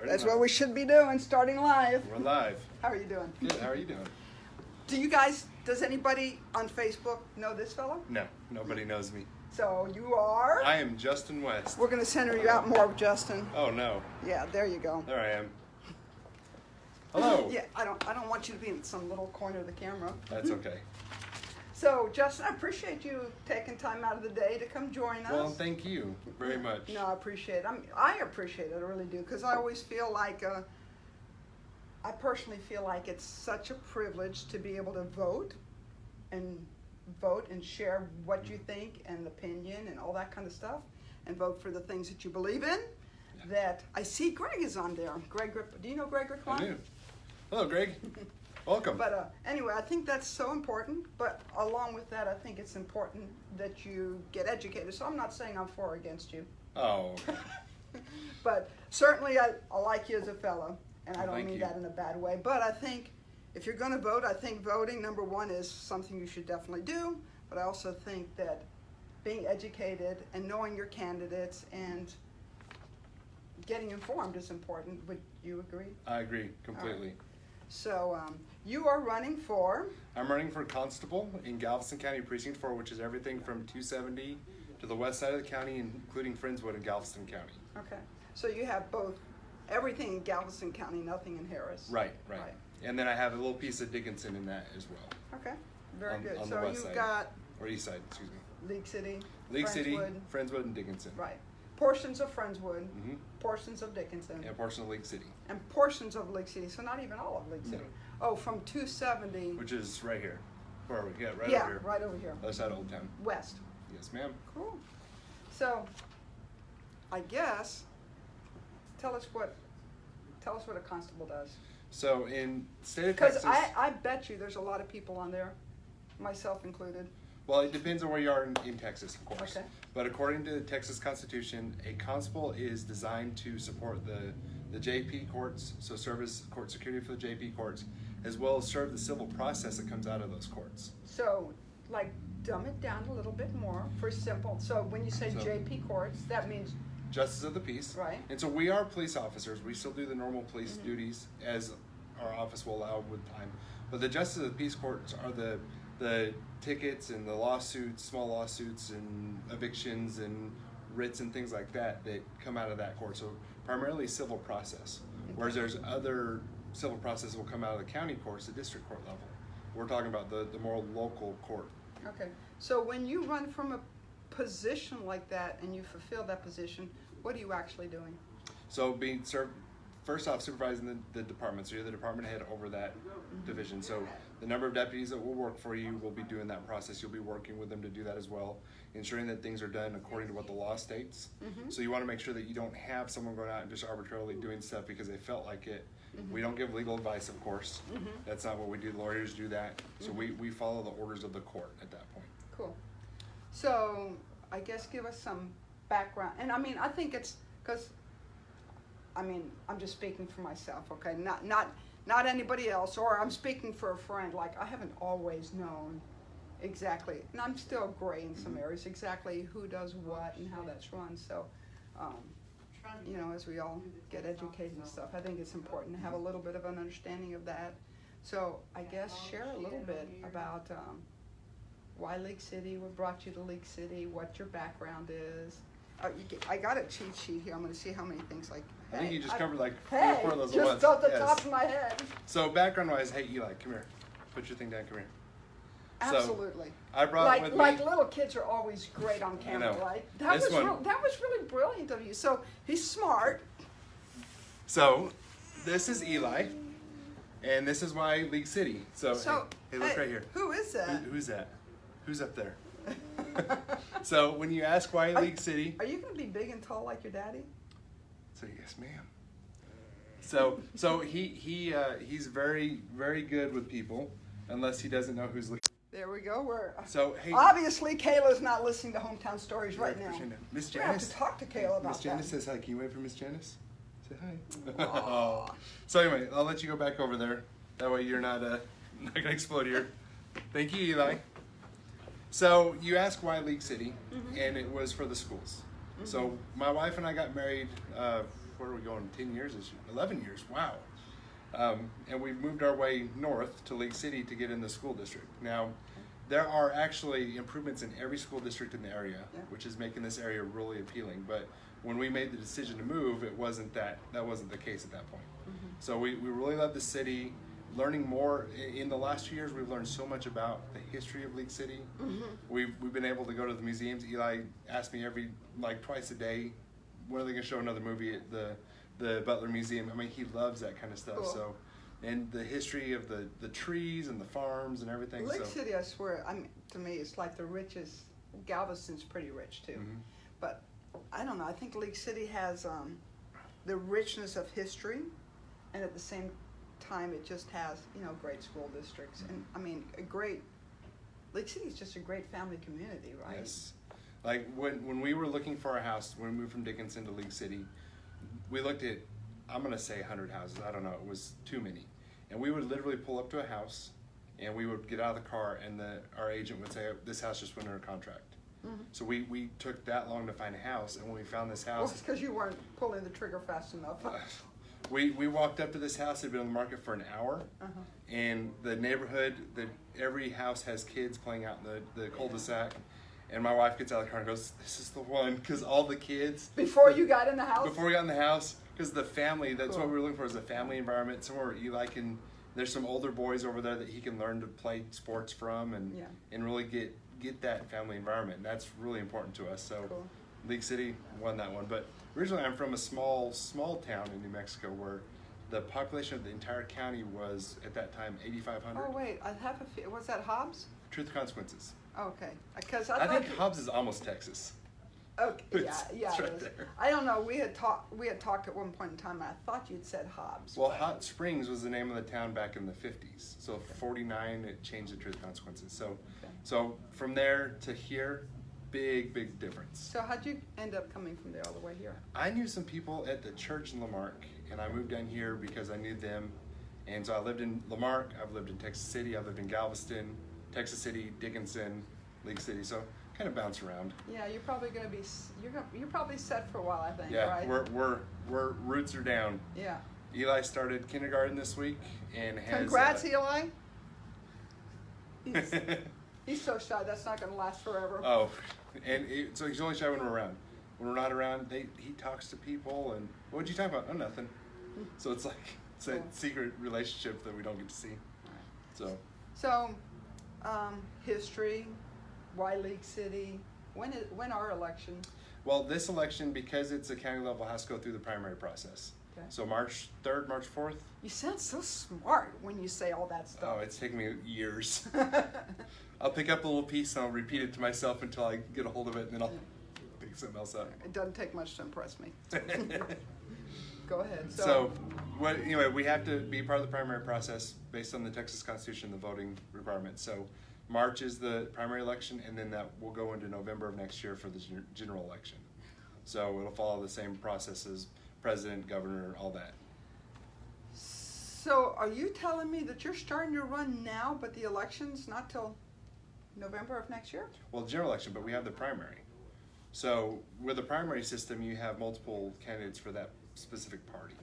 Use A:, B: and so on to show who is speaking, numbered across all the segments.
A: That's what we should be doing, starting live.
B: We're live.
A: How are you doing?
B: Good. How are you doing?
A: Does anybody on Facebook know this fellow?
B: No, nobody knows me.
A: So you are?
B: I am Justin West.
A: We're going to center you out more, Justin.
B: Oh no.
A: Yeah, there you go.
B: There I am. Hello.
A: Yeah, I don't want you to be in some little corner of the camera.
B: That's okay.
A: So, Justin, I appreciate you taking time out of the day to come join us.
B: Well, thank you very much.
A: No, I appreciate it. I appreciate it, I really do, because I always feel like, I personally feel like it's such a privilege to be able to vote and share what you think and opinion and all that kind of stuff, and vote for the things that you believe in.
B: Yeah.
A: That I see Greg is on there. Do you know Greg Rickline?
B: I do. Hello, Greg. Welcome.
A: But anyway, I think that's so important. But along with that, I think it's important that you get educated. So I'm not saying I'm for or against you.
B: Oh. Okay.
A: But certainly I like you as a fellow. And I
B: Well,
A: don't mean
B: you.
A: that in a bad way. But I think if you're going to vote, I think voting, number one, is something you should definitely do. But I also think that being educated and knowing your candidates and getting informed is important. Would you agree?
B: I agree completely.
A: So you are running for?
B: I'm running for constable in Galveston County Precinct 4, which is everything from 270 to the west side of the county, including Friendswood and Galveston County.
A: Okay. So you have both, everything in Galveston County, nothing in Harris.
B: Right. And then I have a little piece of Dickinson in that as well.
A: Okay. Very good.
B: On the
A: So
B: west
A: you've
B: side.
A: got
B: Or east side, excuse me.
A: League City,
B: League City,
A: Friendswood.
B: Friendswood, and Dickinson.
A: Right. Portions of Friendswood,
B: Mm-hmm.
A: portions of Dickinson,
B: And a portion of League City,
A: and portions of League City. So not even all of League City. Oh, from 270.
B: which is right here. Where are we? Yeah, right
A: Yeah,
B: over here.
A: right over here.
B: Other side of Old Town.
A: West.
B: Yes, ma'am.
A: Cool. So, I guess, tell us what a constable does.
B: So in state of
A: Because
B: Texas,
A: I bet you there's a lot of people on there, myself included.
B: well, it depends on where you are in Texas, of course.
A: Okay.
B: But according to the Texas Constitution, a constable is designed to support the JP courts, so serve as court security for the JP courts, as well as serve the civil process that comes out of those courts.
A: So, like, dumb it down a little bit more for simple. So when you say
B: So-
A: JP courts, that means,
B: Justice of the peace.
A: Right.
B: And so we are police officers. We still do the normal police duties as our office will allow with time. But the Justice of the Peace courts are the tickets and the lawsuits, small lawsuits and evictions and writs and things like that come out of that court. So primarily civil process. Whereas there's other civil process that will come out of the county courts, the district court level. We're talking about the more local court.
A: okay. So when you run from a position like that and you fulfill that position, what are you actually doing?
B: So first off, supervising the department. So you're the department head over that division. So the number of deputies that will work for you will be doing that process. You'll be working with them to do that as well, ensuring that things are done according to what the law states. So you want to make sure that you don't have someone going out and just arbitrarily doing stuff because they felt like it. We don't give legal advice, of course. That's not what we do. Lawyers do that. So we follow the orders of the court at that point.
A: Cool. So I guess give us some background. And I mean, I think it's because, I mean, I'm just speaking for myself, okay? Not anybody else, or I'm speaking for a friend. Like, I haven't always known exactly, and I'm still gray in some areas, exactly who does what and how that's run. So, you know, as we all get educated and stuff, I think it's important to have a little bit of an understanding of that. So I guess share a little bit about why League City, what brought you to League City, what your background is. I got a cheat sheet here. I'm going to see how many things like.
B: I think you just covered like three
A: Hey,
B: or four of those at
A: just
B: once.
A: off the
B: Yes.
A: top of my head.
B: So background-wise, hey Eli, come here. Put your thing down. Come here. So,
A: Absolutely.
B: I brought with me.
A: Like little kids are always great on camera,
B: know.
A: right? That
B: This one-
A: that was really brilliant of you. So he's smart.
B: So this is Eli, and this is why League City. So, hey, look right here.
A: Who is that?
B: Who's that? Who's up there? So when you ask why League City,
A: Are you going to be big and tall like your daddy?
B: so yes, ma'am. So he's very good with people, unless he doesn't know who's.
A: There we go.
B: So hey,
A: Obviously, Kayla's not listening to Hometown Stories right now.
B: Miss
A: We have
B: Janice.
A: to talk to Kayla about
B: Miss Janice
A: that.
B: says hi. Can you wait for Miss Janice? Say hi. So anyway, I'll let you go back over there. That way you're not not gonna explode here. Thank you, Eli. So you asked why League City, and it was for the schools. So my wife and I got married where are we going? 10 years this year, 11 years. Wow. And we've moved our way north to League City to get in the school district. Now, there are actually improvements in every school district in the area, which is making this area really appealing. But when we made the decision to move, it wasn't that wasn't the case at that point. So we really love the city. Learning more in the last 2 years, we've learned so much about the history of League City. We've been able to go to the museums. Eli asked me twice a day, when are they going to show another movie at the Butler Museum? I mean, he loves that kind of stuff.
A: Cool.
B: So, and the history of the trees and the farms and everything.
A: Lake
B: so.
A: City, I swear, to me, it's like the richest. Galveston's pretty rich too, but I don't know. I think Lake City has the richness of history, and at the same time, it just has great school districts, and I mean Lake City is just a great family community, right?
B: Yes. Like when we were looking for a house, when we moved from Dickinson to League City, we looked at, I'm going to say 100 houses. I don't know. It was too many. And we would literally pull up to a house, and we would get out of the car, and our agent would say, this house just went under contract. So we took that long to find a house, and when we found this
A: Well,
B: house,
A: it's because you weren't pulling the trigger fast enough.
B: we walked up to this house. It had been on the market for an hour, and the neighborhood, every house has kids playing out in the cul-de-sac. And my wife gets out of the car and goes, this is the one, because all the kids.
A: Before you got in the house?
B: Before we got in the house, because the family, that's
A: Cool.
B: what we were looking for, is a family environment, somewhere where Eli can, there's some older boys over there that he can learn to play sports from and really get that family environment. And that's really important to us. So
A: Cool.
B: League City won that one. But originally I'm from a small town in New Mexico where the population of the entire county was, at that time, 8,500.
A: Oh wait, I have was that Hobbs?
B: Truth or Consequences.
A: Okay, because
B: I think Hobbs is almost Texas.
A: Okay,
B: It's
A: yeah,
B: right
A: it is.
B: there.
A: I don't know. We had talked at one point in time. And I thought you'd said Hobbs.
B: Well,
A: but-
B: Hot Springs was the name of the town back in the 50s. So 49, it changed to Truth or Consequences. So from there to here, big difference.
A: So how'd you end up coming from there all the way here?
B: I knew some people at the church in Lamarck, and I moved down here because I knew them. And so I lived in Lamarck, I've lived in Texas City, I've lived in Galveston, Texas City, Dickinson, League City. So kind of bounce around.
A: Yeah, you're probably gonna be. You're probably set for a while. I think.
B: Yeah,
A: Right?
B: we're roots are down.
A: Yeah.
B: Eli started kindergarten this week and has.
A: Congrats, Eli. He's so shy. That's not gonna last forever.
B: Oh, and so he's only shy when we're around. When we're not around, he talks to people and what'd you talk about? Oh, nothing. So it's like it's that secret relationship that we don't get to see. So
A: So, history. Why League City? When our election?
B: well, this election, because it's a county level, has to go through the primary process.
A: Okay.
B: So March 3rd, March 4th.
A: You sound so smart when you say all that
B: Oh,
A: stuff.
B: it's taken me years. I'll pick up a little piece and I'll repeat it to myself until I get a hold of it, and then I'll pick something else up.
A: It doesn't take much to impress me. Go ahead.
B: So, anyway, we have to be part of the primary process based on the Texas Constitution, the voting requirements. So March is the primary election, and then that will go into November of next year for the general election. So it'll follow the same process as president, governor, all that.
A: So are you telling me that you're starting to run now, but the election's not till November of next year?
B: Well, general election, but we have the primary. So with the primary system, you have multiple candidates for that specific party.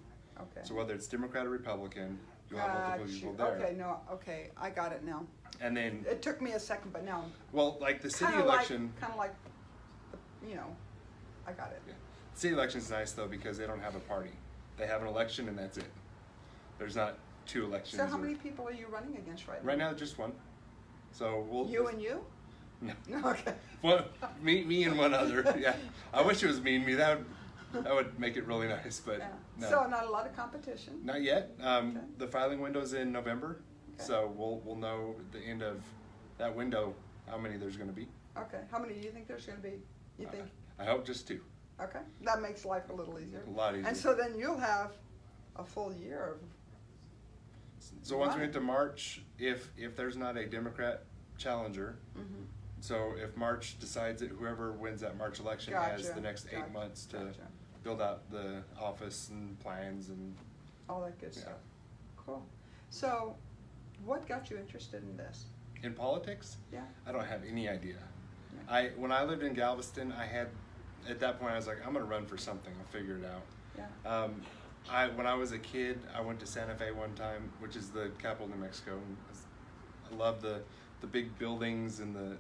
A: Okay.
B: So whether it's Democrat or Republican, you'll have multiple
A: Got
B: people
A: you.
B: there.
A: Okay, I got it now.
B: And then,
A: It took me a second, but now
B: well, like the city
A: kind of
B: election.
A: like, I got it.
B: Yeah. City election's nice though because they don't have a party. They have an election and that's it. There's not two elections.
A: So how
B: or-
A: many people are you running against right now?
B: Right now, just one. So we'll.
A: You and you?
B: No.
A: No, okay.
B: One, me and one other. Yeah. I wish it was me and me. That would make it really nice, but
A: Yeah.
B: no.
A: So not a lot of competition.
B: Not yet.
A: Okay.
B: The filing window's in November,
A: Okay.
B: so we'll know at the end of that window how many there's going to be.
A: Okay. How many do you think there's going to be? You think?
B: I hope just two.
A: Okay. That makes life a little easier.
B: A lot easier.
A: And so then you'll have a full year of.
B: So once we
A: Right.
B: get to March, if there's not a Democrat challenger,
A: Mhm.
B: so if March decides that whoever wins that March election has
A: Gotcha,
B: the next 8
A: gotcha,
B: months to
A: gotcha.
B: build out the office and plans and
A: All that good
B: Yeah.
A: stuff. Cool. So, what got you interested in this?
B: in politics,
A: Yeah.
B: I don't have any idea.
A: Yeah.
B: When I lived in Galveston, I had at that point I was like, I'm gonna run for something. I'll figure it out.
A: Yeah.
B: When I was a kid, I went to Santa Fe one time, which is the capital of New Mexico. And I love the big buildings and the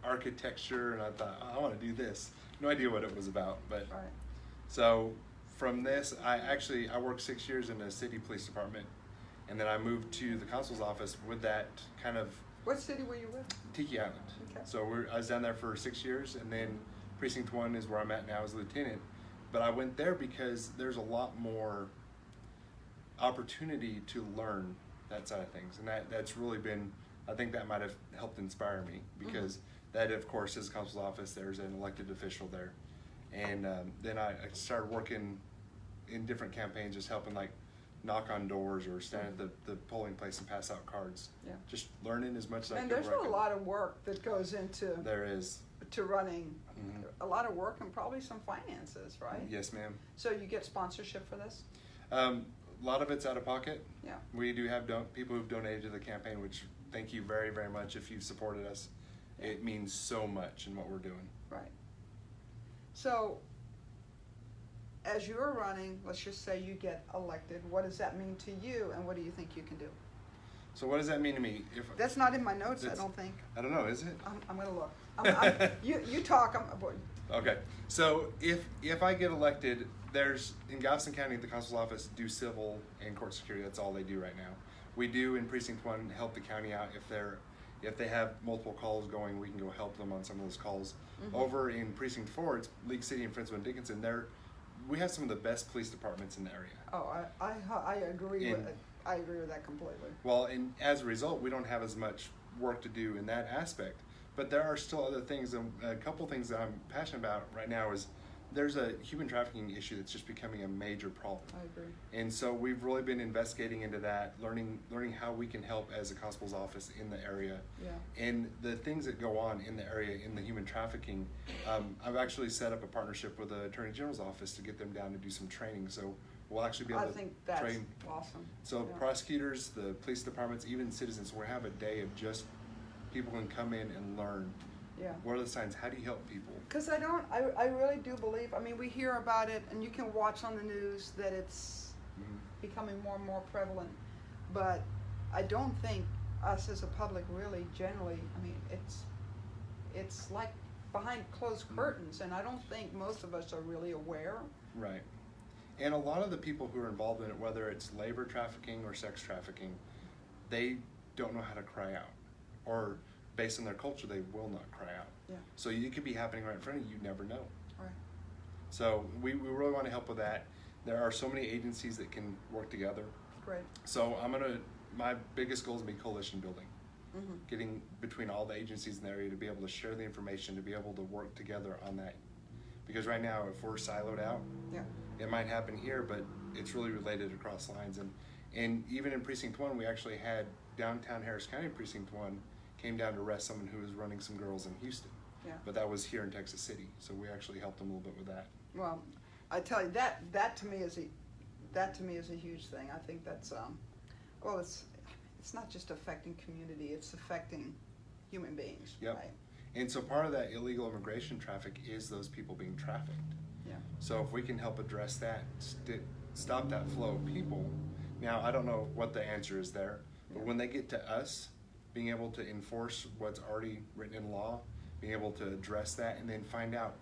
B: architecture, and I thought, oh, I want to do this. No idea what it was about, but
A: Right.
B: so from this, I worked 6 years in the city police department, and then I moved to the consul's office with that kind of
A: What city were you with?
B: Tiki Island.
A: Okay.
B: So I was down there for 6 years, and then Precinct 1 is where I'm at now as lieutenant. But I went there because there's a lot more opportunity to learn that side of things, and that's really been, I think that might have helped inspire me, because that, of course, is the consul's office. There's an elected official there, and then I started working in different campaigns, just helping like knock on doors or stand at the polling place and pass out cards.
A: Yeah.
B: Just learning as much as I
A: And
B: could.
A: there's a lot of work that goes into
B: There is.
A: to running.
B: Mhm.
A: A lot of work and probably some finances, right?
B: Yes, ma'am.
A: So you get sponsorship for this?
B: A lot of it's out of pocket.
A: Yeah.
B: We do have people who've donated to the campaign, which thank you very, very much if you've supported us. It means so much in what we're doing.
A: Right. So, as you're running, let's just say you get elected, what does that mean to you, and what do you think you can do?
B: So what does that mean to me?
A: That's not in my notes, I
B: That's-
A: don't think.
B: I don't know, is it?
A: I'm gonna look. You talk,
B: Okay, so if I get elected, there's, in Galveston County, the consul's office do civil and court security. That's all they do right now. We do in Precinct 1 help the county out if they have multiple calls going, we can go help them on some of those calls. Over in Precinct 4, it's League City and Friendswood and Dickinson. We have some of the best police departments in the area.
A: Oh, I agree with it. I agree with that completely.
B: Well, and as a result, we don't have as much work to do in that aspect. But there are still other things, and a couple things that I'm passionate about right now is there's a human trafficking issue that's just becoming a major problem.
A: I agree.
B: And so we've really been investigating into that, learning how we can help as a constable's office in the area.
A: Yeah.
B: And the things that go on in the area in the human trafficking, I've actually set up a partnership with the Attorney General's office to get them down to do some training. So we'll actually be able
A: I
B: to
A: think that's
B: train.
A: awesome.
B: So
A: Yeah.
B: prosecutors, the police departments, even citizens, we'll have a day of just people can come in and learn.
A: Yeah.
B: What are the signs? How do you help people?
A: Because I really do believe, I mean, we hear about it and you can watch on the news that it's becoming more and more prevalent, but I don't think us as a public really generally, I mean, it's like behind closed curtains, and I don't think most of us are really aware.
B: Right. And a lot of the people who are involved in it, whether it's labor trafficking or sex trafficking, they don't know how to cry out. Or based on their culture, they will not cry out.
A: Yeah.
B: So it could be happening right in front of you, you never know.
A: Right.
B: So we really want to help with that. There are so many agencies that can work together.
A: Great.
B: So my biggest goal is to be coalition building.
A: Mm-hmm.
B: Getting between all the agencies in the area to be able to share the information, to be able to work together on that. Because right now, if we're siloed out,
A: Yeah.
B: it might happen here, but it's really related across lines. And even in Precinct 1, we actually had downtown Harris County Precinct 1 came down to arrest someone who was running some girls in Houston.
A: Yeah.
B: But that was here in Texas City, so we actually helped them a little bit with that.
A: Well, I tell you, that to me is a huge thing. I think that's well, it's not just affecting community, it's affecting human beings.
B: Yep.
A: Right?
B: And so part of that illegal immigration traffic is those people being trafficked.
A: Yeah.
B: So if we can help address that, stop that flow of people. Now, I don't know what the answer is there, but when they get to us, being able to enforce what's already written in law, being able to address that, and then find out,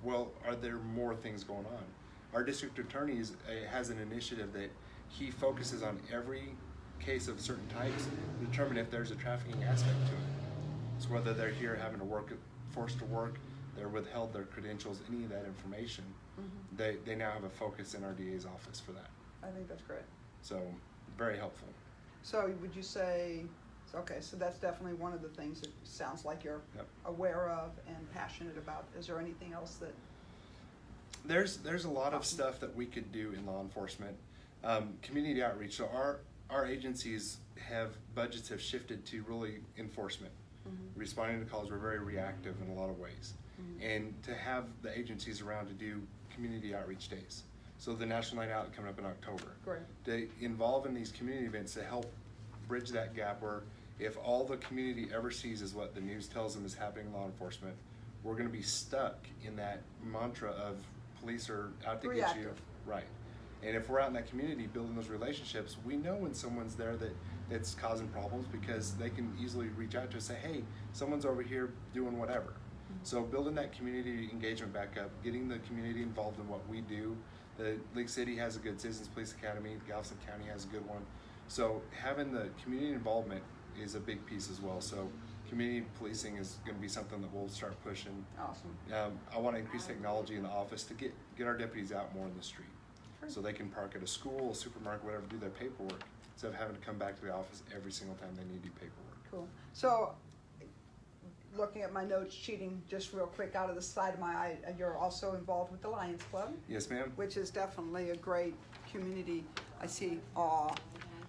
B: well, are there more things going on? Our district attorney has an initiative that he focuses on every case of certain types to determine if there's a trafficking aspect to it. So whether they're here having to work, forced to work, they're withheld their credentials, any of that information, they now have a focus in our DA's office for that.
A: I think that's great.
B: So very helpful.
A: So would you say, okay, so that's definitely one of the things that sounds like you're
B: Yep.
A: aware of and passionate about. Is there anything else that?
B: There's a lot of stuff that we could do in law enforcement. Community outreach. So our agencies budgets have shifted to really enforcement. Responding to calls, we're very reactive in a lot of ways. And to have the agencies around to do community outreach days. So the National Night Out coming up in October.
A: Great.
B: To involve in these community events to help bridge that gap where if all the community ever sees is what the news tells them is happening in law enforcement, we're going to be stuck in that mantra of police are out to get you.
A: Reactive.
B: Right. And if we're out in that community building those relationships, we know when someone's there that's causing problems, because they can easily reach out to us and say, hey, someone's over here doing whatever. So building that community engagement back up, getting the community involved in what we do. The League City has a good Citizens Police Academy. Galveston County has a good one. So having the community involvement is a big piece as well. So community policing is going to be something that we'll start pushing.
A: Awesome.
B: I want to increase technology in the office to get our deputies out more in the street, so they can park at a school, a supermarket, whatever, do their paperwork, instead of having to come back to the office every single time they need to do paperwork.
A: Cool. So, looking at my notes, cheating just real quick out of the side of my eye, you're also involved with the Lions Club,
B: Yes, ma'am.
A: which is definitely a great community. I see,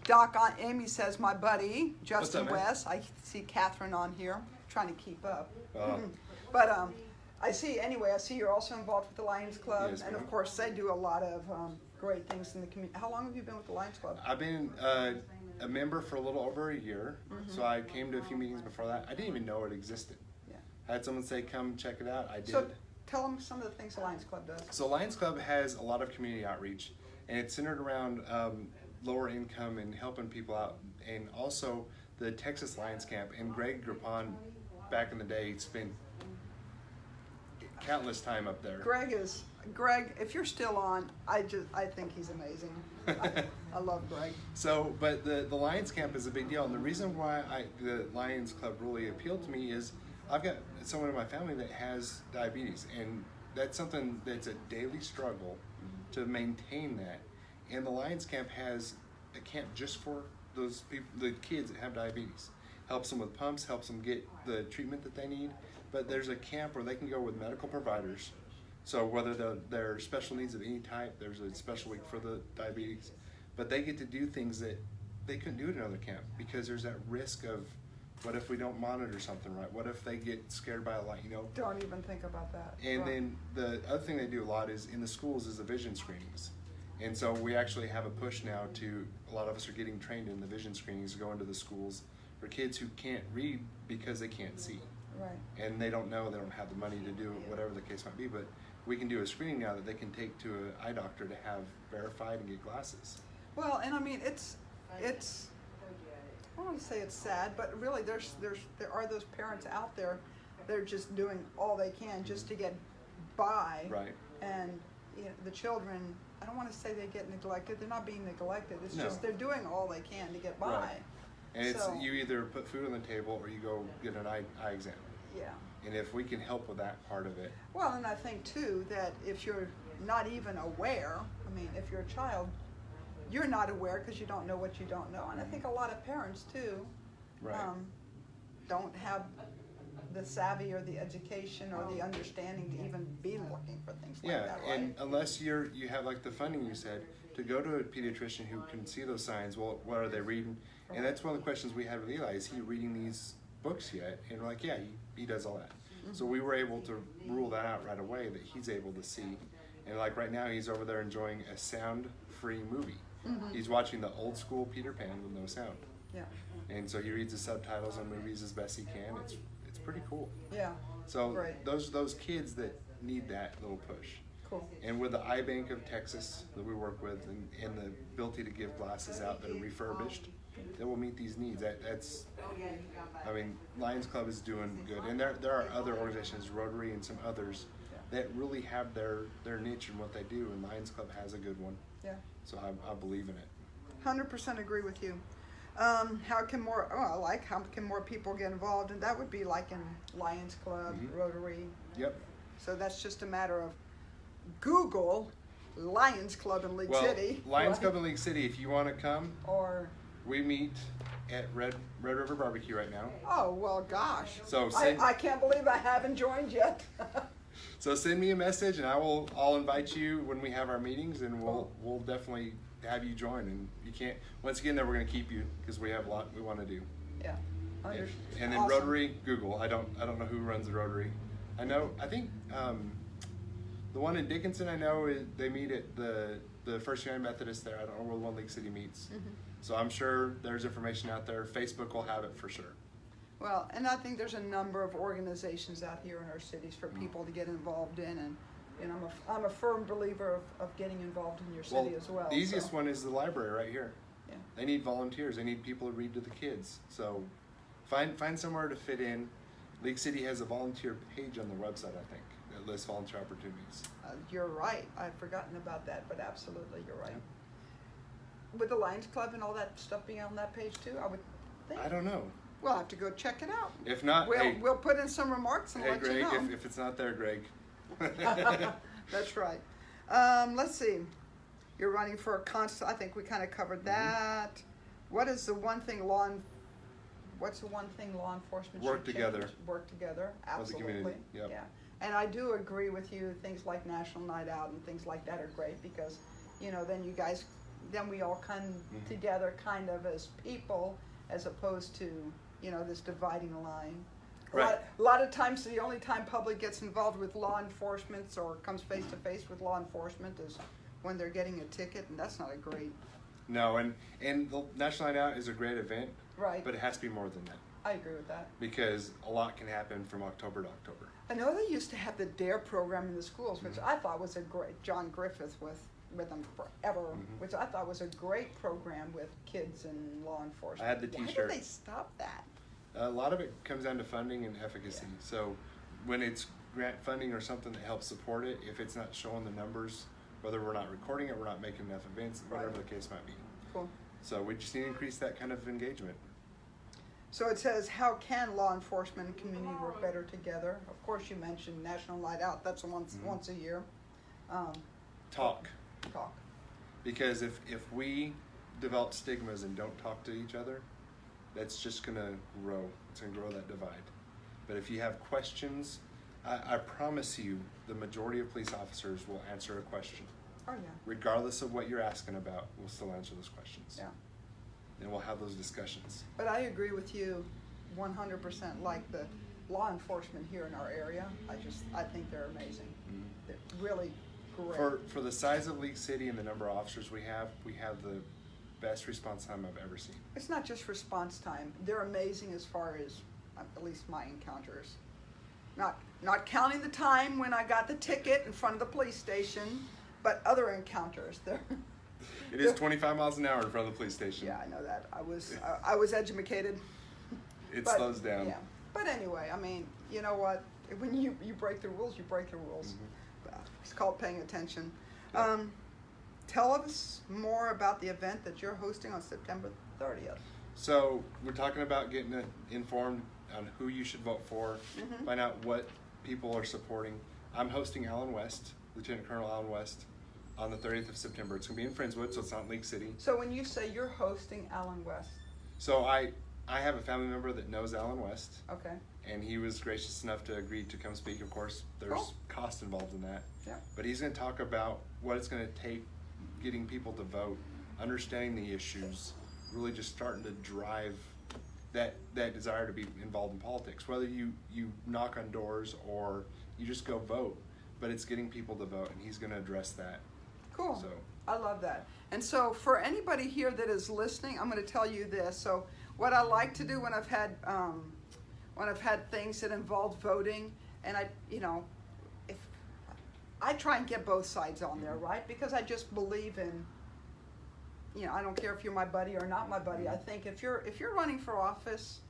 A: Doc, Amy says, my buddy, Justin
B: up, man?
A: West. I see Catherine on here, trying to keep up.
B: Oh.
A: But I see you're also involved with the Lions Club,
B: Yes,
A: and
B: ma'am.
A: of course they do a lot of great things in the community. How long have you been with the Lions Club?
B: I've been a member for a little over a year, so I came to a few meetings before that. I didn't even know it existed.
A: Yeah.
B: I had someone say, come check it out. I did.
A: So tell them some of the things the Lions Club does.
B: So Lions Club has a lot of community outreach, and it's centered around lower income and helping people out, and also the Texas Lions Camp. And Greg Grappon, back in the day, spent countless time up there.
A: Greg, if you're still on, I think he's amazing. I love Greg.
B: So, but the Lions Camp is a big deal, and the reason why the Lions Club really appealed to me is I've got someone in my family that has diabetes, and that's something that's a daily struggle to maintain that. And the Lions Camp has a camp just for those people, the kids that have diabetes. Helps them with pumps, helps them get the treatment that they need. But there's a camp where they can go with medical providers. So whether they're special needs of any type, there's a special week for the diabetes. But they get to do things that they couldn't do at another camp, because there's that risk of, what if we don't monitor something right? What if they get scared by a light,
A: Don't even think about that.
B: And
A: Right.
B: then the other thing they do a lot is in the schools is the vision screenings. And so we actually have a push now to, a lot of us are getting trained in the vision screenings to go into the schools for kids who can't read because they can't see.
A: Right.
B: And they don't know, they don't have the money to do it, whatever the case might be. But we can do a screening now that they can take to an eye doctor to have verified and get glasses.
A: Well, and I mean, it's I don't want to say it's sad, but really there are those parents out there, they're just doing all they can just to get by.
B: Right.
A: And the children, I don't want to say they get neglected. They're not being neglected. It's
B: No.
A: just they're doing all they can to get by.
B: Right. And it's,
A: So-
B: you either put food on the table or you go get an eye exam.
A: Yeah.
B: And if we can help with that part of it.
A: Well, and I think too that if you're not even aware, I mean, if you're a child, you're not aware because you don't know what you don't know. And I think a lot of parents too
B: Right.
A: don't have the savvy or the education or the understanding to even be looking for things like
B: Yeah,
A: that, right?
B: and unless you have like the funding you said, to go to a pediatrician who can see those signs, well, what are they reading? And that's one of the questions we had with Eli, is he reading these books yet? And we're like, yeah, he does all that. So we were able to rule that out right away, that he's able to see. And like right now, he's over there enjoying a sound-free movie. He's watching the old school Peter Pan with no sound.
A: Yeah.
B: And so he reads the subtitles on movies as best he can. It's pretty cool.
A: Yeah.
B: So
A: Right.
B: those kids that need that little push.
A: Cool.
B: And with the Eye Bank of Texas that we work with, and the ability to give glasses out that are refurbished, that will meet these needs. I mean, Lions Club is doing good, and there are other organizations, Rotary and some others, that really have their niche in what they do, and Lions Club has a good one.
A: Yeah.
B: So I believe in it.
A: 100% agree with you. How can more people get involved? And that would be like in Lions Club, Rotary.
B: Yep.
A: So that's just a matter of Google Lions Club in League City.
B: Lions
A: right?
B: Club in League City, if you want to come,
A: Or,
B: we meet at Red River Barbecue right now.
A: oh, well, gosh.
B: So
A: I can't believe I haven't joined yet.
B: So send me a message, and I'll invite you when we have our meetings, and we'll definitely have you join. And you can't, once again, we're going to keep you because we have a lot we want to do.
A: Yeah.
B: And then
A: Awesome.
B: Rotary, Google. I don't know who runs the Rotary. I think the one in Dickinson, I know they meet at the First United Methodist there. I don't know where the one League City meets. So I'm sure there's information out there. Facebook will have it for sure.
A: Well, and I think there's a number of organizations out here in our cities for people to get involved in, and And I'm a firm believer of getting involved in your city as well.
B: The easiest
A: so.
B: one is the library right here.
A: Yeah.
B: They need volunteers. They need people to read to the kids. So find somewhere to fit in. League City has a volunteer page on their website, I think, that lists volunteer opportunities.
A: You're right. I've forgotten about that, but absolutely, you're right. Would the Lions Club and all that stuff be on that page too? I would think.
B: I don't know.
A: We'll have to go check it out.
B: If not,
A: We'll put in some remarks and
B: hey
A: let
B: Greg,
A: you know.
B: if it's not there, Greg.
A: That's right. Let's see. You're running for a constant. I think we kind of covered that. What is the one thing What's the one thing law enforcement
B: Work
A: should
B: together.
A: change? Work together.
B: As a
A: Absolutely.
B: community, yep.
A: Yeah. And I do agree with you. Things like National Night Out and things like that are great because, then we all come together kind of as people, as opposed to, this dividing line.
B: Right.
A: A lot of times, the only time public gets involved with law enforcement or comes face to face with law enforcement is when they're getting a ticket, and that's not a great.
B: No, and the National Night Out is a great event,
A: Right.
B: but it has to be more than that
A: I agree with that.
B: because a lot can happen from October to October.
A: I know they used to have the DARE program in the schools, which I thought was a great. John Griffith with them forever, which I thought was a great program with kids and law enforcement.
B: I had the
A: Why
B: T-shirt.
A: did they stop that?
B: A lot of it comes down to funding and efficacy.
A: Yeah.
B: So when it's grant funding or something that helps support it, if it's not showing the numbers, whether we're not recording it, we're not making enough events, whatever
A: Right.
B: the case might be.
A: Cool.
B: So we just need to increase that kind of engagement.
A: So it says, how can law enforcement and community work better together? Of course, you mentioned National Night Out. That's once a year.
B: Talk.
A: Talk.
B: Because if we develop stigmas and don't talk to each other, that's just going to grow. It's going to grow that divide. But if you have questions, I promise you the majority of police officers will answer a question.
A: Oh, yeah.
B: Regardless of what you're asking about, we'll still answer those questions.
A: Yeah.
B: And we'll have those discussions.
A: But I agree with you 100%. Like the law enforcement here in our area, I think they're amazing. They're really great.
B: For the size of League City and the number of officers we have the best response time I've ever seen.
A: It's not just response time. They're amazing as far as at least my encounters. Not counting the time when I got the ticket in front of the police station, but other encounters.
B: It is 25 miles an hour in front of the police station.
A: Yeah, I know that. I was educated.
B: It slows down.
A: Yeah. But anyway, I mean, you know what? When you break the rules, you break the rules. It's called paying attention. Tell us more about the event that you're hosting on September 30th.
B: So we're talking about getting informed on who you should vote for, find out what people are supporting. I'm hosting Alan West, Lieutenant Colonel Alan West, on the 30th of September. It's going to be in Friendswood, so it's not in League City.
A: So when you say you're hosting Alan West,
B: So I have a family member that knows Alan West,
A: okay,
B: and he was gracious enough to agree to come speak. Of course, there's
A: Cool.
B: cost involved in that.
A: yeah,
B: But he's going to talk about what it's going to take getting people to vote, understanding the issues, really just starting to drive that desire to be involved in politics. Whether you knock on doors or you just go vote, but it's getting people to vote, and he's going to address that.
A: cool.
B: So
A: I love that. And so for anybody here that is listening, I'm going to tell you this. So what I like to do when I've had things that involve voting, and if I try and get both sides on there, right? Because I just believe in, I don't care if you're my buddy or not my buddy. I think if you're running for office,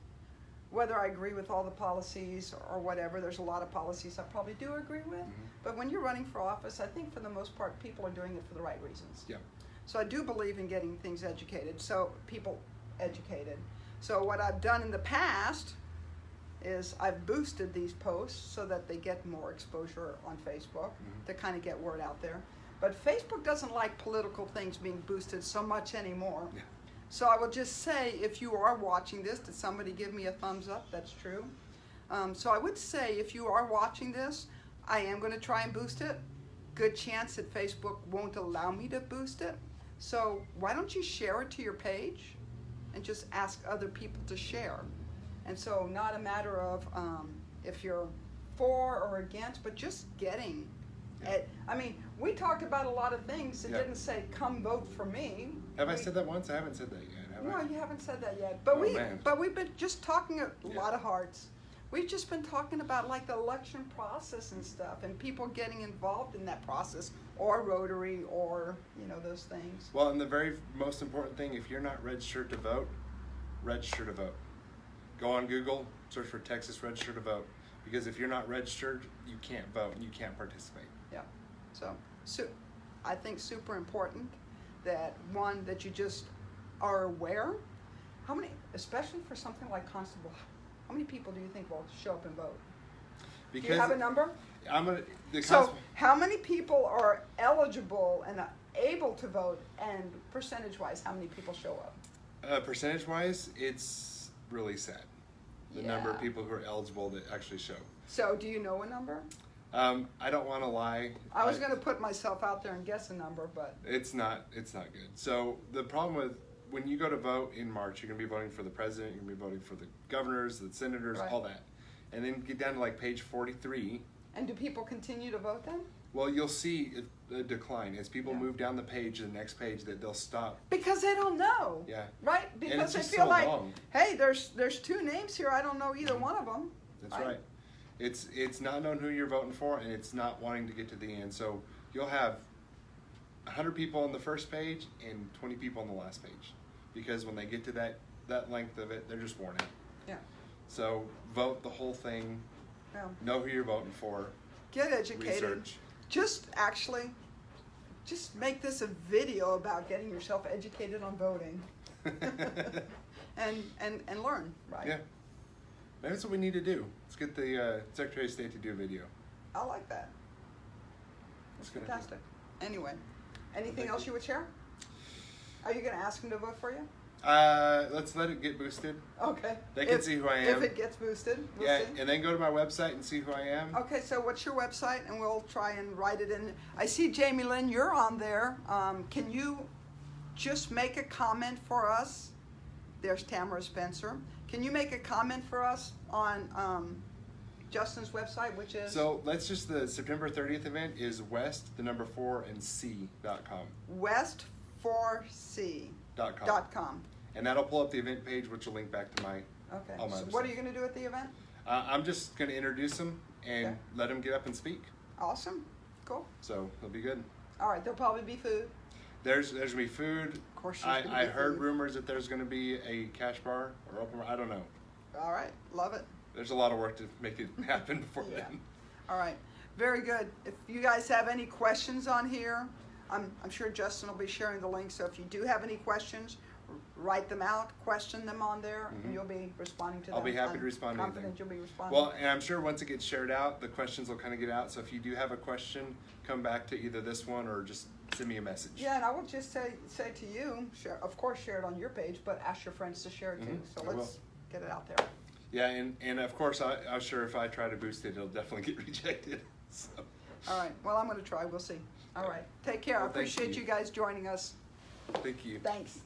A: whether I agree with all the policies or whatever, there's a lot of policies I probably do agree with. But when you're running for office, I think for the most part, people are doing it for the right reasons.
B: yeah,
A: So I do believe in getting things educated, so people educated. So what I've done in the past is I've boosted these posts so that they get more exposure on Facebook to kind of get word out there. But Facebook doesn't like political things being boosted so much anymore.
B: Yeah.
A: So I will just say, if you are watching this, did somebody give me a thumbs up? That's true. So I would say, if you are watching this, I am going to try and boost it. Good chance that Facebook won't allow me to boost it. So why don't you share it to your page and just ask other people to share? And so not a matter of if you're for or against, but just getting it. I mean, we talked about a lot of things that
B: Yeah.
A: didn't say, come vote for me.
B: Have I said that once? I haven't said that yet, have
A: No,
B: I?
A: you haven't said that yet. But
B: Oh, man.
A: we've been just talking a lot of hearts. we've just been talking about like the election process and stuff, and people getting involved in that process, or Rotary, or, you know, those things.
B: Well, and the very most important thing, if you're not registered to vote, register to vote. Go on Google, search for Texas Register to Vote, because if you're not registered, you can't vote and you can't participate.
A: Yeah, so I think super important that, one, that you just are aware. How many, especially for something like constable, how many people do you think will show up and vote?
B: Because
A: Do you have a number?
B: The
A: So how many people are eligible and able to vote, and percentage-wise, how many people show up?
B: percentage-wise, it's really sad. The number of
A: Yeah.
B: people who are eligible that actually show.
A: So do you know a number?
B: I don't want to lie.
A: I was going to put myself out there and guess a number, but
B: It's not good. So the problem with when you go to vote in March, you're going to be voting for the president, you're going to be voting for the governors, the senators,
A: Right.
B: all that. And then get down to like page 43.
A: and do people continue to vote then?
B: Well, you'll see a decline as people
A: Yeah.
B: move down the page to the next page, that they'll stop.
A: Because they don't know.
B: Yeah.
A: Right?
B: And
A: Because
B: it's
A: they
B: just
A: feel
B: so
A: like,
B: long.
A: hey, there's two names here. I don't know either one of them.
B: That's right. It's not knowing who you're voting for, and it's not wanting to get to the end. So you'll have 100 people on the first page and 20 people on the last page, because when they get to that length of it, they're just worn out.
A: Yeah.
B: So vote the whole thing.
A: Yeah.
B: Know who you're voting for.
A: Get educated.
B: Research.
A: Just make this a video about getting yourself educated on voting. and learn, right?
B: Yeah. Maybe that's what we need to do. Let's get the Secretary of State to do a video.
A: I like that. That's
B: It's gonna be-
A: fantastic. Anyway, anything
B: Thank
A: else
B: you.
A: you would share? Are you going to ask him to vote for you?
B: Let's let it get boosted.
A: Okay.
B: They can see who I am.
A: If it gets boosted, we'll
B: Yeah,
A: see.
B: and then go to my website and see who I am.
A: Okay, so what's your website? And we'll try and write it in. I see Jamie Lynn, you're on there. Can you just make a comment for us? There's Tamara Spencer. Can you make a comment for us on Justin's website, which is?
B: So let's just, the September 30th event is west4 and c.com.
A: west4c.com.
B: And that'll pull up the event page, which will link back to my.
A: Okay.
B: All my
A: So
B: other
A: what are
B: stuff.
A: you going to do at the event?
B: I'm just going to introduce them and
A: Okay.
B: let them get up and speak.
A: Awesome. Cool.
B: So it'll be good.
A: All right. There'll probably be food.
B: There's going to be food.
A: Of course, there's gonna
B: I
A: be
B: heard
A: food.
B: rumors that there's going to be a cash bar or open bar. I don't know.
A: All right. Love it.
B: There's a lot of work to make it happen before
A: Yeah.
B: then.
A: All right, very good. If you guys have any questions on here, I'm sure Justin will be sharing the link. So if you do have any questions, write them out, question them on there, and you'll be responding to them.
B: I'll be happy to
A: I'm
B: respond to anything.
A: confident you'll be responding.
B: Well, and I'm sure once it gets shared out, the questions will kind of get out. So if you do have a question, come back to either this one or just send me a message.
A: yeah, and I will just say to you, share, of course, share it on your page, but ask your friends to share it too. So
B: I will.
A: let's get it out there.
B: Yeah, and of course, I'm sure if I try to boost it, it'll definitely get rejected. So,
A: All right. Well, I'm going to try. We'll see. All right. Take care. I
B: Well, thank
A: appreciate
B: you.
A: you guys joining us.
B: thank you.
A: Thanks.